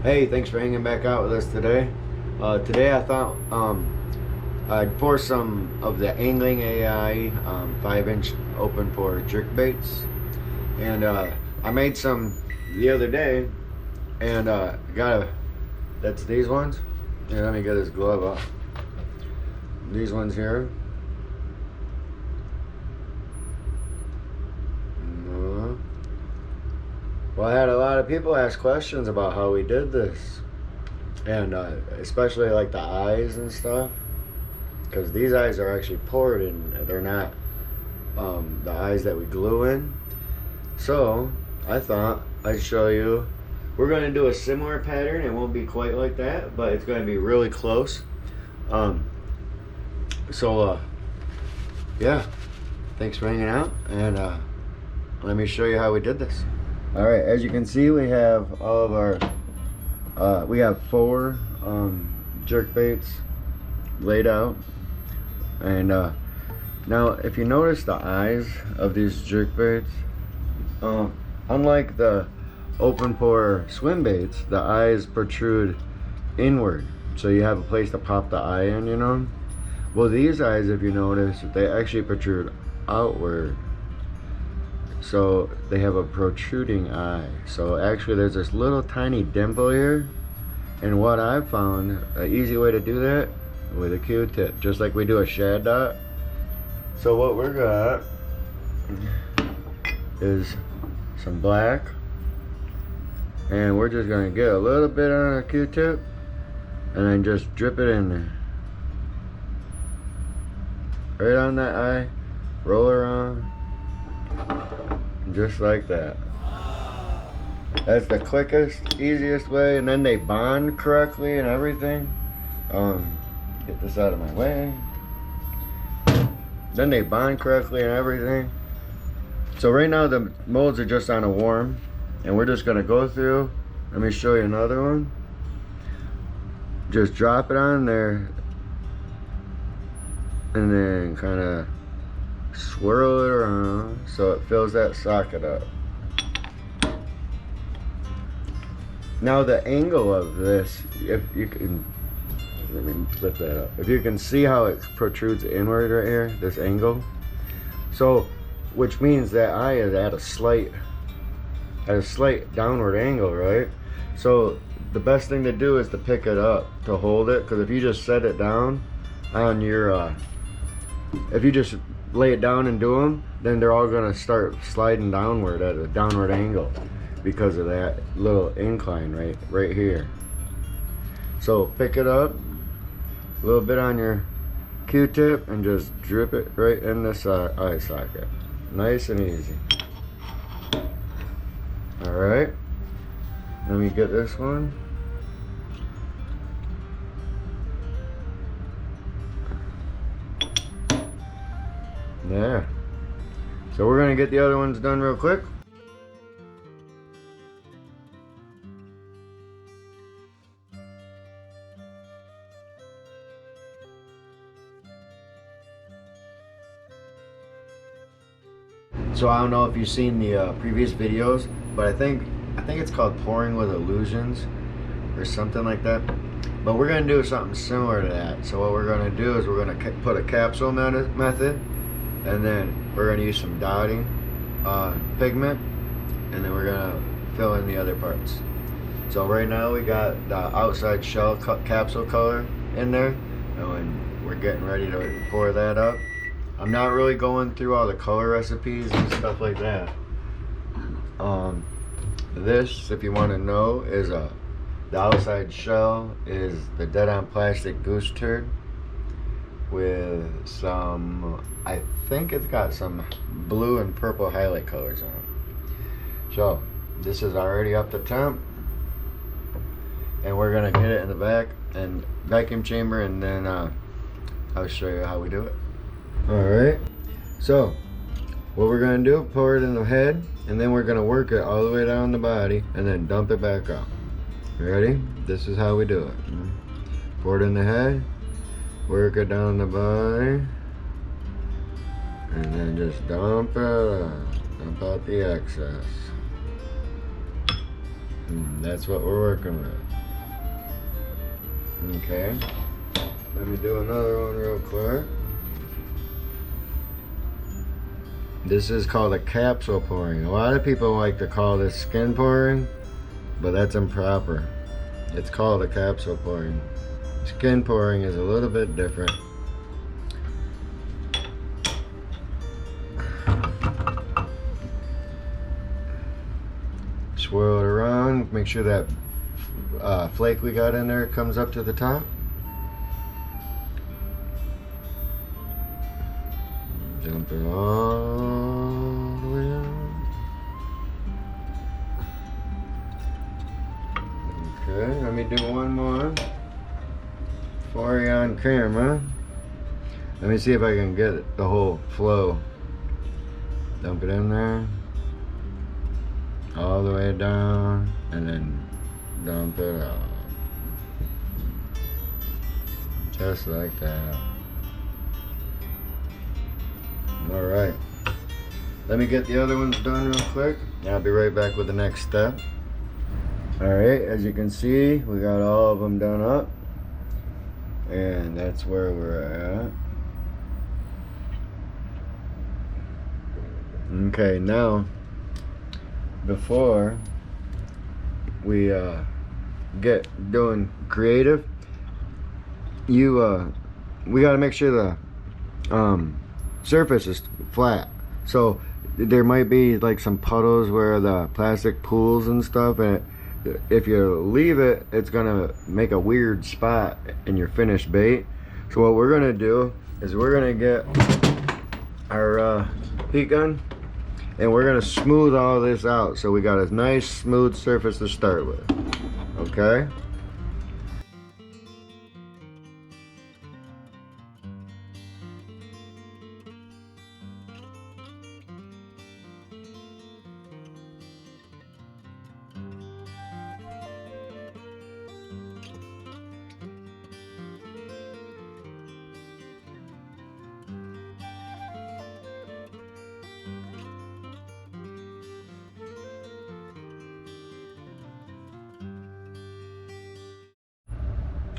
Hey, thanks for hanging back out with us today. Today I thought I'd pour some of the Angling AI 5-inch open pour jerkbaits, and I made some the other day, and that's these ones. Here, let me get this glove off. These ones here. Well, I had a lot of people ask questions about how we did this, and especially like the eyes and stuff, because these eyes are actually poured and they're not the eyes that we glue in. So I thought I'd show you. We're going to do a similar pattern. It won't be quite like that, but it's going to be really close. Yeah, thanks for hanging out, and let me show you how we did this. All right, as you can see, we have all of our, we have 4 jerk baits laid out. And now, if you notice the eyes of these jerk baits, unlike the open pour swim baits, the eyes protrude inward. So you have a place to pop the eye in, you know? Well, these eyes, if you notice, they actually protrude outward. So they have a protruding eye. So actually there's this little tiny dimple here, and what I've found an easy way to do that with a Q-tip, just like we do a shad dot. So what we're got is some black, and we're just gonna get a little bit on a Q-tip and then just drip it in there, right on that eye, roll around just like that. That's the quickest, easiest way, and then they bond correctly and everything. Get this out of my way. Then they bond correctly and everything. So right now the molds are just on a warm, and we're just gonna go through. Let me show you another one. Just drop it on there and then kind of swirl it around so it fills that socket up. Now the angle of this, if you can, let me flip that up. If you can see how it protrudes inward right here, this angle. So, which means that eye is at a slight downward angle, right? So the best thing to do is to pick it up to hold it, because if you just set it down on your, if you just lay it down and do them, then they're all going to start sliding downward at a downward angle because of that little incline right here. So pick it up a little bit on your Q-tip and just drip it right in this eye socket. Nice and easy. All right, let me get this one. There. So we're gonna get the other ones done real quick. So I don't know if you've seen the previous videos, but I think it's called pouring with illusions or something like that. But we're gonna do something similar to that. So what we're gonna do is we're gonna put a capsule method. And then we're gonna use some dotting pigment, and then we're gonna fill in the other parts. So right now we got the outside shell capsule color in there, and we're getting ready to pour that up. I'm not really going through all the color recipes and stuff like that. This, if you want to know, is the outside shell is the deadonplastix goose turd with some, I think it's got some blue and purple highlight colors on it. So this is already up to temp, and we're gonna get it in the back and vacuum chamber, and then I'll show you how we do it. All right, so what we're gonna do, pour it in the head, and then we're gonna work it all the way down the body and then dump it back out. Ready? This is how we do it. Pour it in the head, work it down the body, and then just dump it out. Dump out the excess. That's what we're working with. Okay. Let me do another one real quick. This is called a capsule pouring. A lot of people like to call this skin pouring, but that's improper. It's called a capsule pouring. Skin pouring is a little bit different. Swirl it around, make sure that flake we got in there comes up to the top. Dump it all the way out. Okay, let me do one more for you on camera. Let me see if I can get the whole flow. Dump it in there, all the way down, and then dump it out. Just like that. Alright. Let me get the other ones done real quick, and I'll be right back with the next step. Alright, as you can see, we got all of them done up. And that's where we're at. Okay, now, before we get doing creative, we got to make sure the surface is flat. So there might be like some puddles where the plastic pools and stuff, and if you leave it, it's gonna make a weird spot in your finished bait. So what we're gonna do is we're gonna get our heat gun, and we're gonna smooth all this out so we got a nice smooth surface to start with. Okay?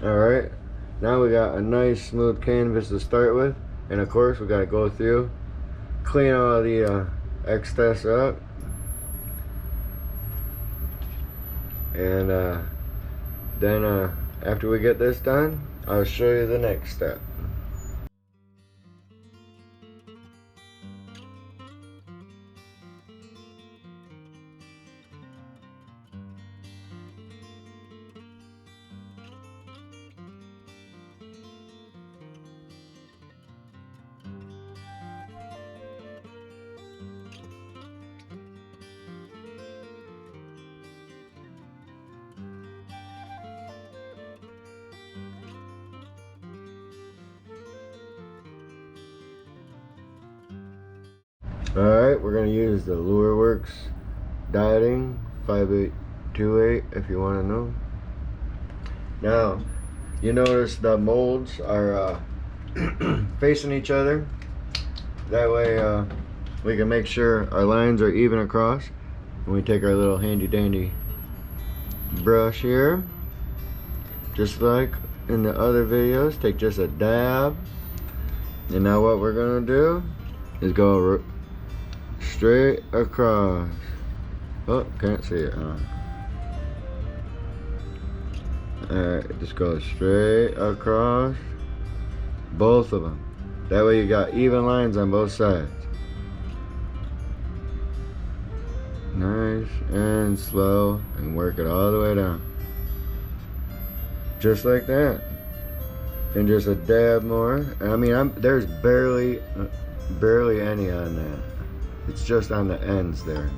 Alright, now we got a nice smooth canvas to start with, and of course we got to go through, clean all the excess up, and then after we get this done, I'll show you the next step. Alright, we're going to use the LureWorks dieting 5828 if you want to know. Now, you notice the molds are facing each other. That way we can make sure our lines are even across. And we take our little handy dandy brush here, just like in the other videos, take just a dab. And now what we're going to do is go straight across. Oh, can't see it, huh? Alright, just go straight across both of them. That way you got even lines on both sides. Nice and slow, and work it all the way down. Just like that. And just a dab more. I mean, there's barely any on that. It's just on the ends there.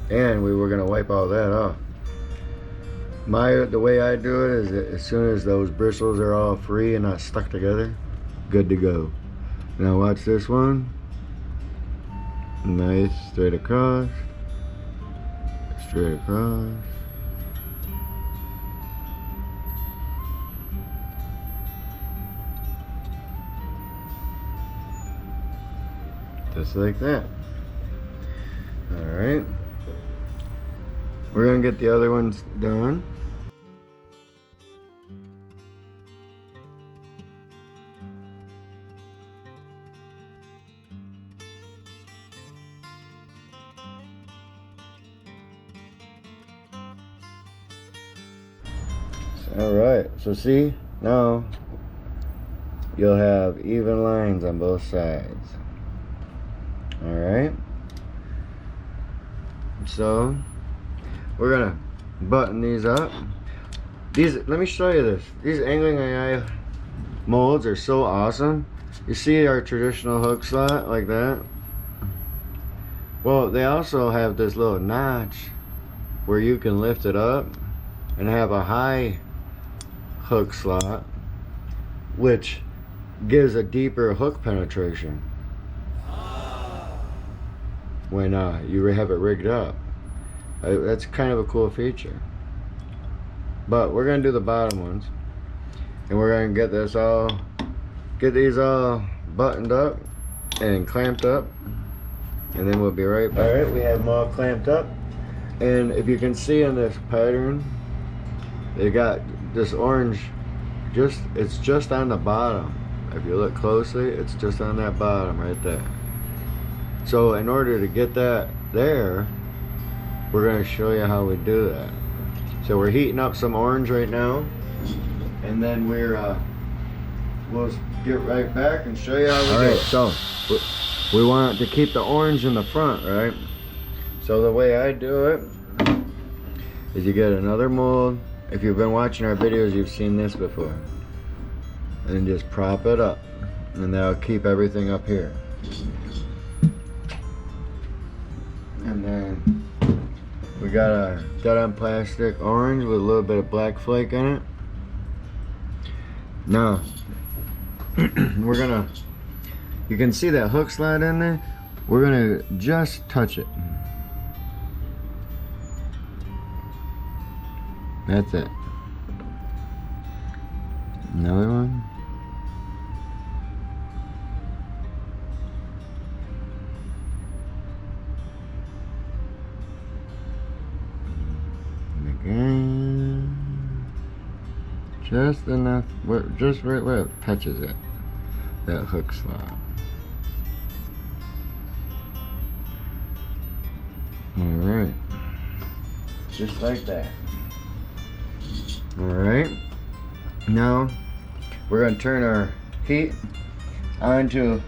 And we were gonna wipe all that off. The way I do it is that as soon as those bristles are all free and not stuck together, good to go. Now watch this one. Nice, straight across. Straight across. Just like that. Alright. We're gonna get the other ones done. Alright, so see, now you'll have even lines on both sides. Alright, so we're gonna button these up. Let me show you this. These angling eye molds are so awesome. You see our traditional hook slot like that? Well, they also have this little notch where you can lift it up and have a high hook slot, which gives a deeper hook penetration when you have it rigged up. That's kind of a cool feature. But we're gonna do the bottom ones, and we're gonna get these all buttoned up and clamped up, and then we'll be right back. All right, we have them all clamped up, and if you can see in this pattern, they got this orange, it's just on the bottom. If you look closely, it's just on that bottom right there. So in order to get that there, we're going to show you how we do that. So we're heating up some orange right now, and then we'll get right back and show you how we do it. Alright, so we want to keep the orange in the front, right? So the way I do it is you get another mold. If you've been watching our videos, you've seen this before. And just prop it up, and that'll keep everything up here. And then we got our dead-on plastic orange with a little bit of black flake in it. Now, you can see that hook slot in there. We're gonna just touch it. That's it. Another one. And again. Just enough, just right where it touches it. That hook slot. Alright. Just like that. Alright, now we're going to turn our heat on to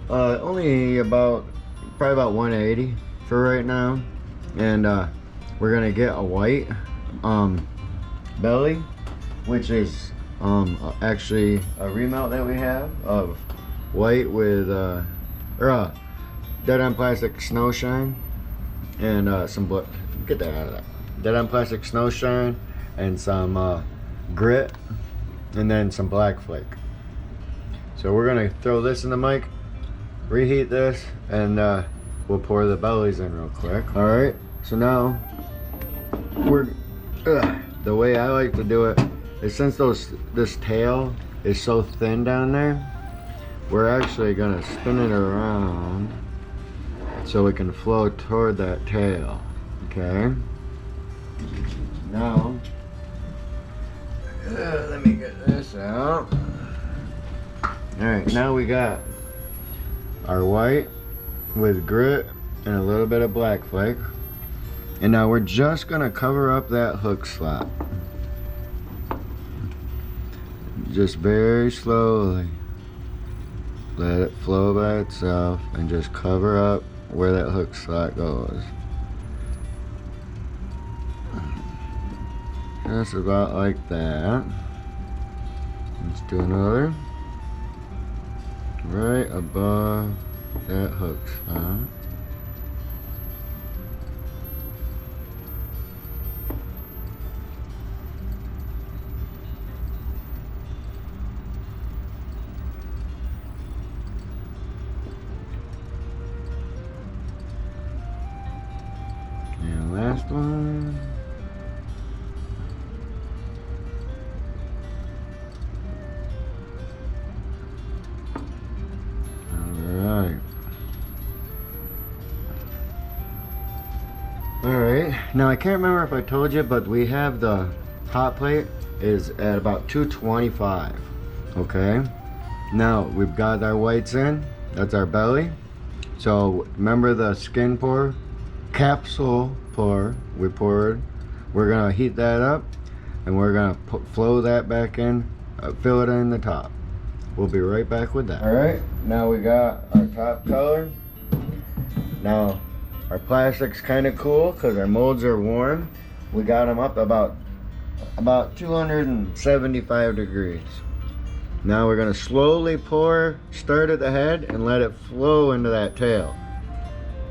probably about 180 for right now, and we're going to get a white belly, which is actually a remelt that we have of white with dead-on plastic snow shine and some get that out of that. Dead-on plastic snow shine and some grit, and then some black flake. So we're gonna throw this in the mic, reheat this, and we'll pour the bellies in real quick. All right, so now the way I like to do it is, since this tail is so thin down there, we're actually gonna spin it around so we can flow toward that tail. Okay, now let me get this out. Alright, now we got our white with grit and a little bit of black flake, and now we're just gonna cover up that hook slot, just very slowly. Let it flow by itself and just cover up where that hook slot goes. Just about like that. Let's do another. Right above that hook spot. And last one. Alright, now I can't remember if I told you, but we have the hot plate is at about 225. Okay, now we've got our whites in. That's our belly. So remember the skin pour, capsule pour we poured. We're gonna heat that up and we're gonna flow that back in, fill it in the top. We'll be right back with that. Alright, now we got our top color. Now our plastic's kind of cool because our molds are warm. We got them up about 275 degrees. Now we're gonna slowly pour, start at the head and let it flow into that tail.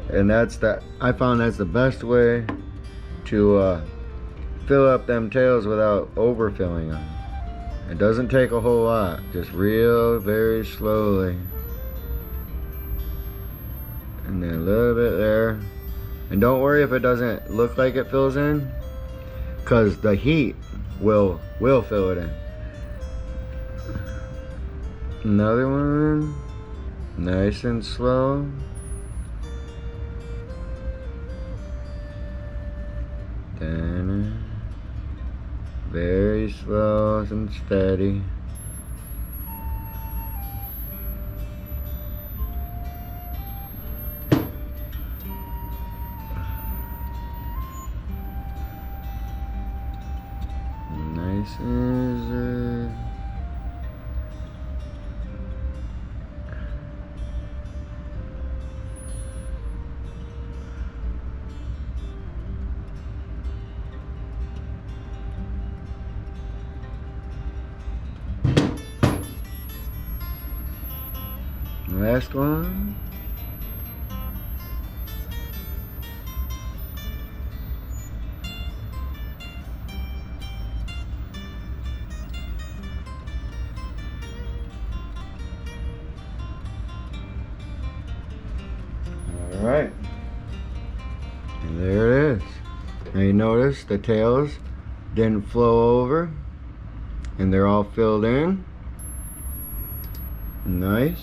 And I found that's the best way to fill up them tails without overfilling them. It doesn't take a whole lot, just very slowly. And then a little bit there. And don't worry if it doesn't look like it fills in, because the heat will fill it in. Another one, nice and slow. Then very slow and steady. Nice and last one. All right, and there it is. Now you notice the tails didn't flow over and they're all filled in. Nice.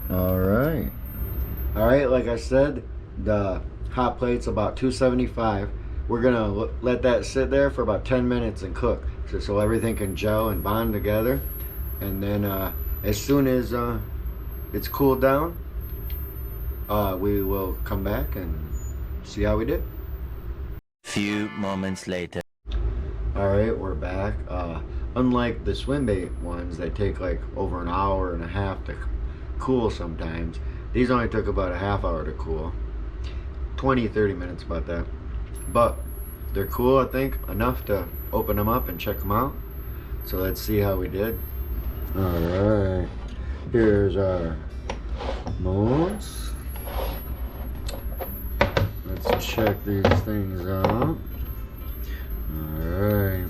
All right, like I said, the hot plate's about 275. We're gonna let that sit there for about 10 minutes and cook, so everything can gel and bond together. And then as soon as it's cooled down, we will come back and see how we did. Few moments later. All right, we're back. Unlike the swim bait ones that take like over an hour and a half to cool sometimes, these only took about a half hour to cool. 20-30 minutes, about that. But they're cool, I think, enough to open them up and check them out. So let's see how we did. All right, here's our molds. Let's check these things out. Alright.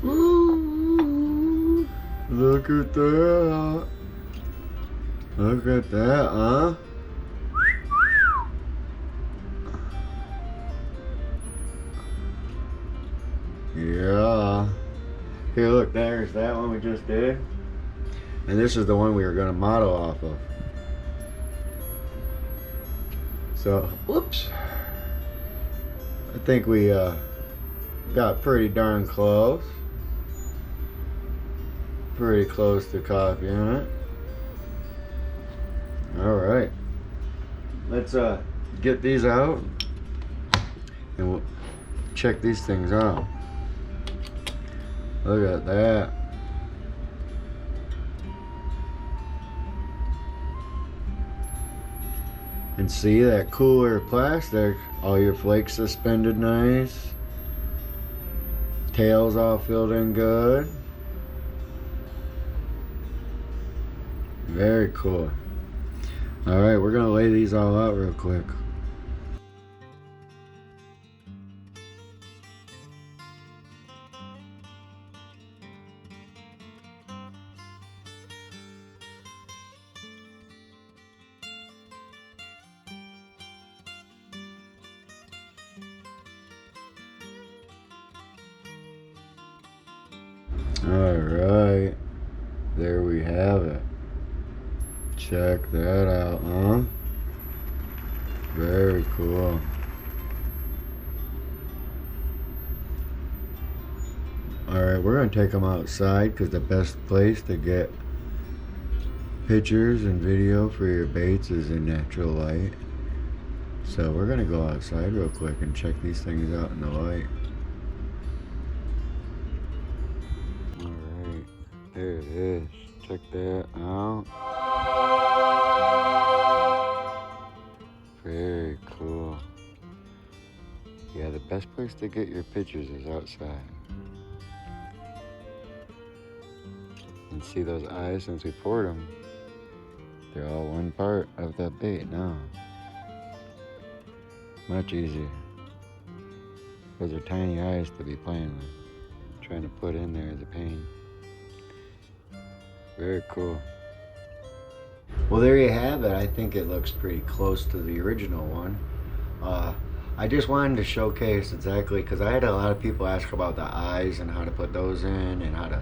Ooh, look at that. Look at that, huh? Yeah. Here, look, there's that one we just did. And this is the one we were going to model off of. So, whoops. I think we got pretty darn close. Pretty close to copying it. Alright. Let's get these out and we'll check these things out. Look at that. And see that cooler plastic, all your flakes suspended nice. Tails all filled in good. Very cool. Alright, we're gonna lay these all out real quick. Alright, there we have it. Check that out, huh? Very cool. Alright, we're going to take them outside because the best place to get pictures and video for your baits is in natural light. So we're going to go outside real quick and check these things out in the light. Alright, there it is. Check that out. Very cool. Yeah, the best place to get your pictures is outside. And see those eyes, since we poured them, they're all one part of that bait now. Much easier. Those are tiny eyes to be playing with. Trying to put in there is a pain. Very cool. Well, there you have it. I think it looks pretty close to the original one. I just wanted to showcase exactly, because I had a lot of people ask about the eyes and how to put those in and how to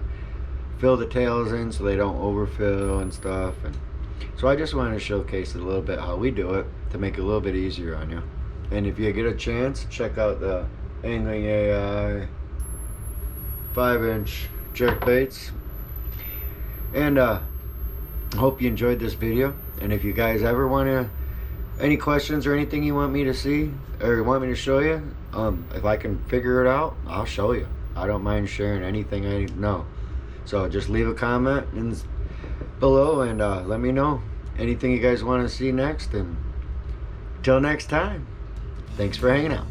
fill the tails in so they don't overfill and stuff. And so I just wanted to showcase it a little bit how we do it to make it a little bit easier on you. And if you get a chance, check out the Angling AI 5-inch jerkbaits. And hope you enjoyed this video. And if you guys ever want to, any questions or anything you want me to see or want me to show you, if I can figure it out, I'll show you. I don't mind sharing anything I know. So just leave a comment below and let me know anything you guys want to see next. And until next time, thanks for hanging out.